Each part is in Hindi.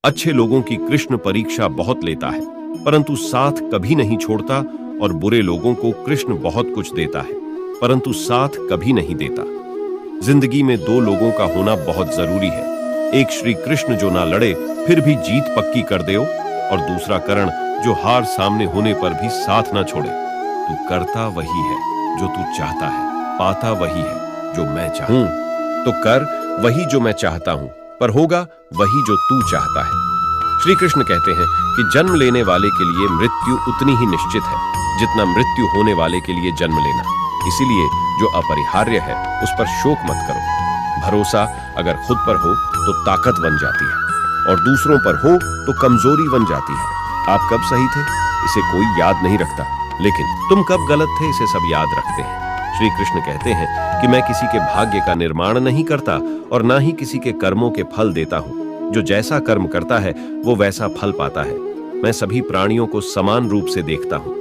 अच्छे लोगों की कृष्ण परीक्षा बहुत लेता है, परंतु साथ कभी नहीं छोड़ता, और बुरे लोगों को कृष्ण बहुत कुछ देता है, परंतु साथ कभी नहीं देता। जिंदगी में दो लोगों का होना बहुत जरूरी है। एक श्री कृष्ण जो ना लड़े फिर भी जीत पक्की कर दे, और दूसरा कर्ण जो हार सामने होने पर भी साथ ना छोड़े। तू करता वही है जो तू चाहता है, पाता वही है जो मैं चाहता हूं। तो कर वही जो मैं चाहता हूं, पर होगा वही जो तू चाहता है। श्री कृष्ण कहते हैं कि जन्म लेने वाले के लिए मृत्यु उतनी ही निश्चित है जितना मृत्यु होने वाले के लिए जन्म लेना। इसीलिए जो अपरिहार्य है उस पर शोक मत करो। भरोसा अगर खुद पर हो तो ताकत बन जाती है, और दूसरों पर हो तो कमजोरी बन जाती है। आप कब सही थे इसे कोई याद नहीं रखता, लेकिन तुम कब गलत थे इसे सब याद रखते हैं। श्री कृष्ण कहते हैं कि मैं किसी के भाग्य का निर्माण नहीं करता और ना ही किसी के कर्मों के फल देता हूं। जो जैसा कर्म करता है वो वैसा फल पाता है। मैं सभी प्राणियों को समान रूप से देखता हूं,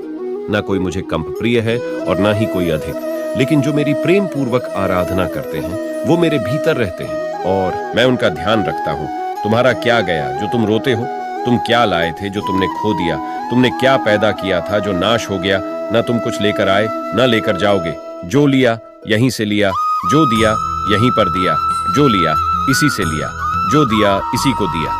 ना कोई मुझे कम प्रिय है और ना ही कोई अधिक, लेकिन जो मेरी प्रेम पूर्वक आराधना करते हैं वो मेरे भीतर रहते हैं और मैं उनका ध्यान रखता हूं। तुम्हारा क्या गया जो तुम रोते हो? तुम क्या लाए थे जो तुमने खो दिया? तुमने क्या पैदा किया था जो नाश हो गया? ना तुम कुछ लेकर आए ना लेकर जाओगे। जो लिया यहीं से लिया, जो दिया यहीं पर दिया, जो लिया इसी से लिया, जो दिया इसी को दिया।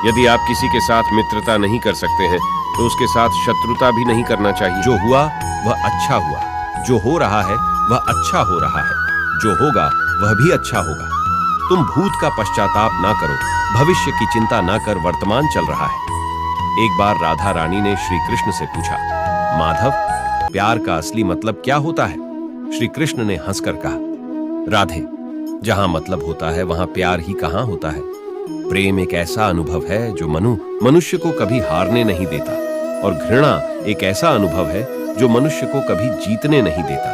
यदि आप किसी के साथ मित्रता नहीं कर सकते हैं तो उसके साथ शत्रुता भी नहीं करना चाहिए। जो हुआ वह अच्छा हुआ, जो हो रहा है वह अच्छा हो रहा है, जो होगा वह भी अच्छा होगा। तुम भूत का पश्चाताप ना करो, भविष्य की चिंता ना कर, वर्तमान चल रहा है। एक बार राधा रानी ने श्री कृष्ण से पूछा, माधव, प्यार का असली मतलब क्या होता है? श्री कृष्ण ने हंसकर कहा, राधे, जहां मतलब होता है वहां प्यार ही कहां होता है। प्रेम एक ऐसा अनुभव है जो मनुष्य को कभी हारने नहीं देता, और घृणा एक ऐसा अनुभव है जो मनुष्य को कभी जीतने नहीं देता।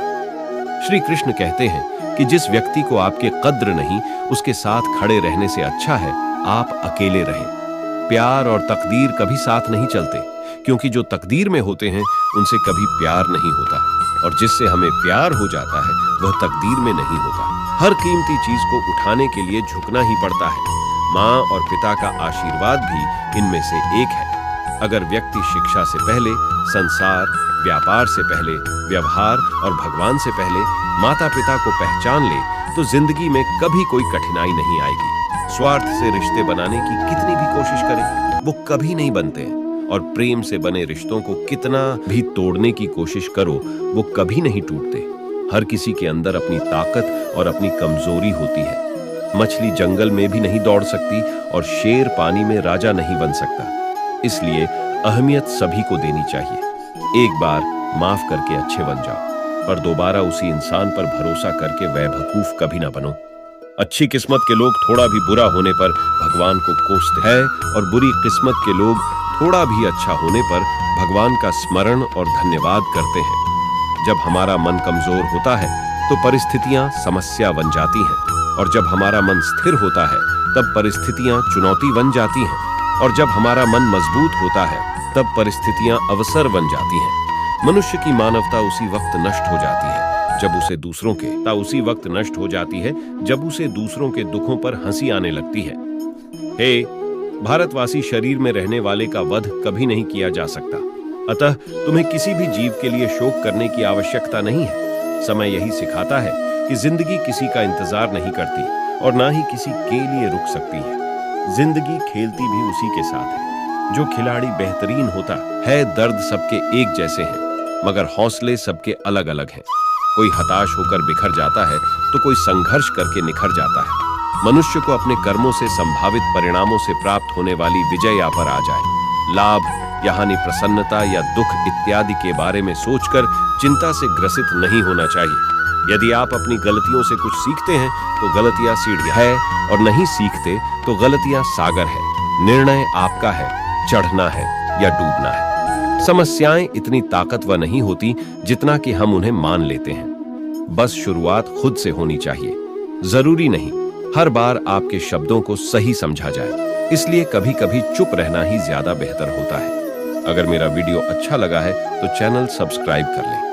श्री कृष्ण कहते हैं कि जिस व्यक्ति को आपके कद्र नहीं, उसके साथ खड़े रहने से अच्छा है आप अकेले रहें। प्यार और तकदीर कभी साथ नहीं चलते, क्योंकि जो तकदीर में होते हैं उनसे कभी प्यार नहीं होता, और जिससे हमें प्यार हो जाता है वह तकदीर में नहीं होता। हर कीमती चीज को उठाने के लिए झुकना ही पड़ता है। माँ और पिता का आशीर्वाद भी इनमें से एक है। अगर व्यक्ति शिक्षा से पहले संसार, व्यापार से पहले व्यवहार और भगवान से पहले माता पिता को पहचान ले तो जिंदगी में कभी कोई कठिनाई नहीं आएगी। स्वार्थ से रिश्ते बनाने की कितनी भी कोशिश करें वो कभी नहीं बनते हैं, और प्रेम से बने रिश्तों को कितना भी तोड़ने की कोशिश करो वो कभी नहीं टूटते। हर किसी के अंदर अपनी ताकत और अपनी कमजोरी होती है। मछली जंगल में भी नहीं दौड़ सकती और शेर पानी में राजा नहीं बन सकता। इसलिए अहमियत सभी को देनी चाहिए। एक बार माफ करके अच्छे बन जाओ, पर दोबारा उसी इंसान पर भरोसा करके बेवकूफ कभी ना बनो। अच्छी किस्मत के लोग थोड़ा भी बुरा होने पर भगवान को कोसते हैं, और बुरी किस्मत के लोग थोड़ा भी अच्छा होने पर भगवान का स्मरण और धन्यवाद करते हैं। जब हमारा मन कमजोर होता है तो परिस्थितियां समस्या बन जाती हैं, और जब हमारा मन स्थिर होता है तब परिस्थितियां चुनौती बन जाती हैं, और जब हमारा मन मजबूत होता है तब परिस्थितियां अवसर बन जाती हैं। मनुष्य की मानवता उसी वक्त नष्ट हो जाती है जब उसे दूसरों के दुखों पर हंसी आने लगती है। हे भारतवासी, शरीर में रहने वाले का वध कभी नहीं किया जा सकता, अतः तुम्हें किसी भी जीव के लिए शोक करने की आवश्यकता नहीं है। समय यही सिखाता है कि जिंदगी किसी का इंतजार नहीं करती और ना ही किसी के लिए रुक सकती है। जिंदगी खेलती भी उसी के साथ है। जो खिलाड़ी बेहतरीन होता है, दर्द सबके एक जैसे हैं, मगर हौसले सबके अलग अलग हैं। कोई हताश होकर बिखर जाता है तो कोई संघर्ष करके निखर जाता है। मनुष्य को अपने कर्मों से संभावित परिणामों से प्राप्त होने वाली विजय या पर आ जाए। लाभ या हानि, प्रसन्नता या दुख इत्यादि के बारे में सोचकर चिंता से ग्रसित नहीं होना चाहिए। यदि आप अपनी गलतियों से कुछ सीखते हैं तो गलतियां सीढ़ियां है, और नहीं सीखते तो गलतियां सागर है। निर्णय आपका है, चढ़ना है या डूबना है। समस्याएं इतनी ताकतवर नहीं होती जितना कि हम उन्हें मान लेते हैं। बस शुरुआत खुद से होनी चाहिए। जरूरी नहीं हर बार आपके शब्दों को सही समझा जाए, इसलिए कभी कभी चुप रहना ही ज्यादा बेहतर होता है। अगर मेरा वीडियो अच्छा लगा है तो चैनल सब्सक्राइब कर लें।